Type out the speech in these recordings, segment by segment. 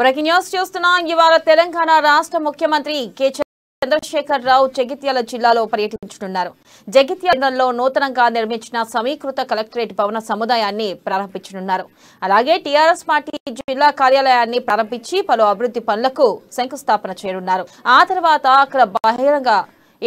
Breaking news చూస్తున్నాం. ఇవాళ తెలంగాణ రాష్ట్ర ముఖ్యమంత్రి కె చంద్రశేఖర్ రావు జగిత్యాల జిల్లాలో పర్యటించనున్నారు. జగిత్యాలలో నూతనంగా నిర్మించిన సమీకృత కలెక్టరేట్ భవన సముదాయాన్ని ప్రారంభించనున్నారు. అలాగే టీఆర్ఎస్ పార్టీ జిల్లా కార్యాలయాన్ని ప్రారంభించి పలు అభివృద్ధి పనులకు శంకుస్థాపన చేయనున్నారు. ఆ తర్వాత అక్కడ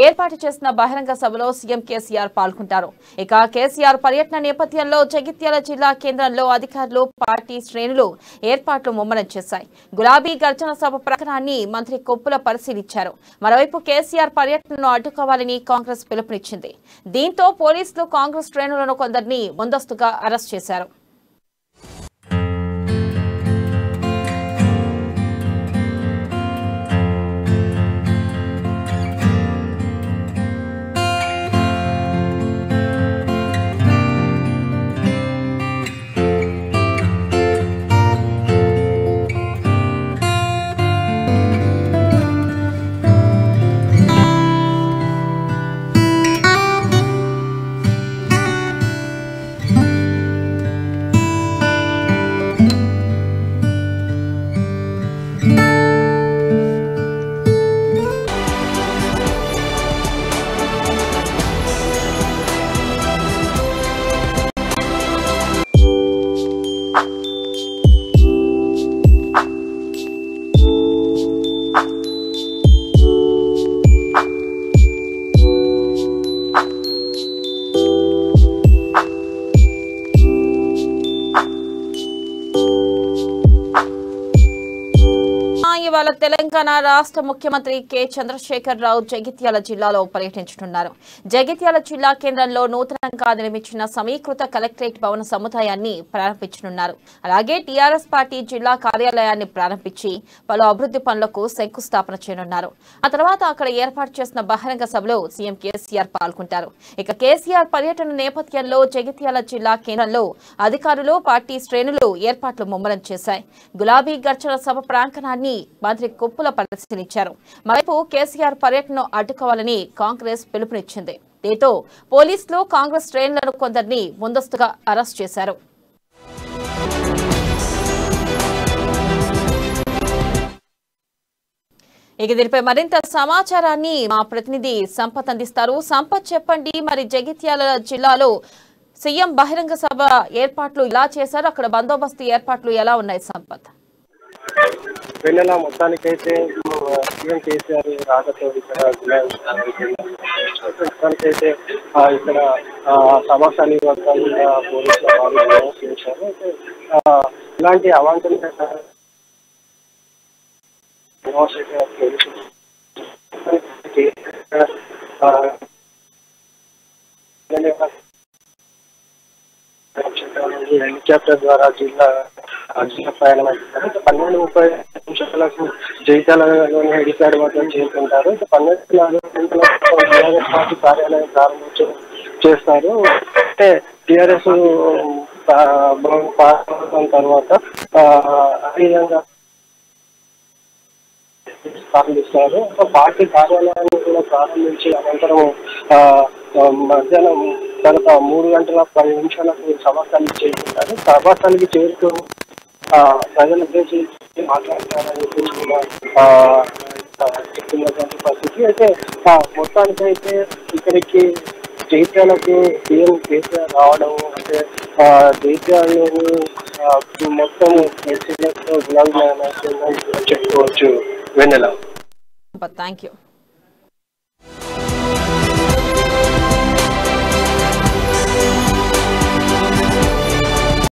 ఏర్పాటు చేసిన బహిరంగ సభలో సీఎం కేసీఆర్ పాల్గొంటారు. ఇక కేసీఆర్ పర్యటన నేపథ్యంలో జగిత్యాల జిల్లా కేంద్రంలో అధికారులు, పార్టీ శ్రేణులు ఏర్పాట్లు ముమ్మరం చేశాయి. గులాబీ గర్జన సభ ప్రకటనని మంత్రి కొప్పుల పరిశీలించారు. మరోవైపు కేసీఆర్ పర్యటనను అడ్డుకోవాలని కాంగ్రెస్ పిలుపునిచ్చింది. దీంతో పోలీసులు కాంగ్రెస్ శ్రేణులను కొందరిని ముందస్తుగా అరెస్ట్ చేశారు. ఇవాళ తెలంగాణ రాష్ట్ర ముఖ్యమంత్రి కె చంద్రశేఖర్ రావు జగిత్యాల జిల్లాలో పర్యటించనున్నారు. జగిత్యాల జిల్లా కేంద్రంలో నూతనంగా నిర్మించిన సమీకృత కలెక్టరేట్ భవన సముదాయాన్ని ప్రారంభించనున్నారు. అలాగే టీఆర్ఎస్ పార్టీ జిల్లా కార్యాలయాన్ని ప్రారంభించి పలు అభివృద్ధి పనులకు శంకుస్థాపన చేయనున్నారు. ఆ తర్వాత అక్కడ ఏర్పాటు చేసిన బహిరంగ సభలో సీఎం కేసీఆర్ పాల్గొంటారు. ఇక కేసీఆర్ పర్యటన నేపథ్యంలో జగిత్యాల జిల్లా కేంద్రంలో అధికారులు, పార్టీ శ్రేణులు ఏర్పాట్లు ముమ్మరం చేశాయి. గులాబీ గర్జన సభ ప్రాంగణాన్ని మంత్రి కొప్పుల పరిశీలించారు. మరోవైపు కేసీఆర్ పర్యటనను అడ్డుకోవాలని కాంగ్రెస్ పిలుపునిచ్చింది. దీంతో పోలీసులు కాంగ్రెస్ శ్రేణులను కొందరిని ముందస్తుగా అరెస్ట్ చేశారు. ఇక దీనిపై మరింత సమాచారాన్ని మా ప్రతినిధి సంపత్ అందిస్తారు. సంపత్, చెప్పండి, మరి జగిత్యాల జిల్లాలో సీఎం బహిరంగ సభ ఏర్పాట్లు ఎలా చేశారు? అక్కడ బందోబస్తు ఏర్పాట్లు ఎలా ఉన్నాయి సంపత్? వెన్నెల మొత్తానికైతే సీఎం కేసీఆర్ రాకతో ఇక్కడ మొత్తానికైతే ఇక్కడ సమాసాన్ని వర్గాలుగా పోలీసుల వాళ్ళు చేశారు. అయితే ఇలాంటి అవాంఛనీయ హెలికాప్టర్ ద్వారా జిల్లా ప్రయాణం అవుతారు. 12:30 జగిత్యాలలోని హెలిప్యాడ్ వద్ద చేరుకుంటారు. 12:40 పార్టీ కార్యాలయం ప్రారంభోత్సవం చేస్తారు. అంటే టీఆర్ఎస్ తర్వాత ఈ విధంగా ప్రారంభిస్తారు. పార్టీ కార్యాలయాన్ని కూడా ప్రారంభించి అనంతరం మధ్యాహ్నం తర్వాత 3:10 సభాస్థలికి చేరుకుంటారు. సభాస్థలికి చేరుకుని ప్రజల ఉద్దేశించి మాట్లాడతారని చెప్తున్నటువంటి పరిస్థితి. అయితే మొత్తానికైతే ఇక్కడికి జగిత్యాలకు సీఎం కేసీఆర్ రావడం అంటే జగిత్యాలని మొత్తం గులాబీ చెప్పుకోవచ్చు. వెన్నెల. Thank you.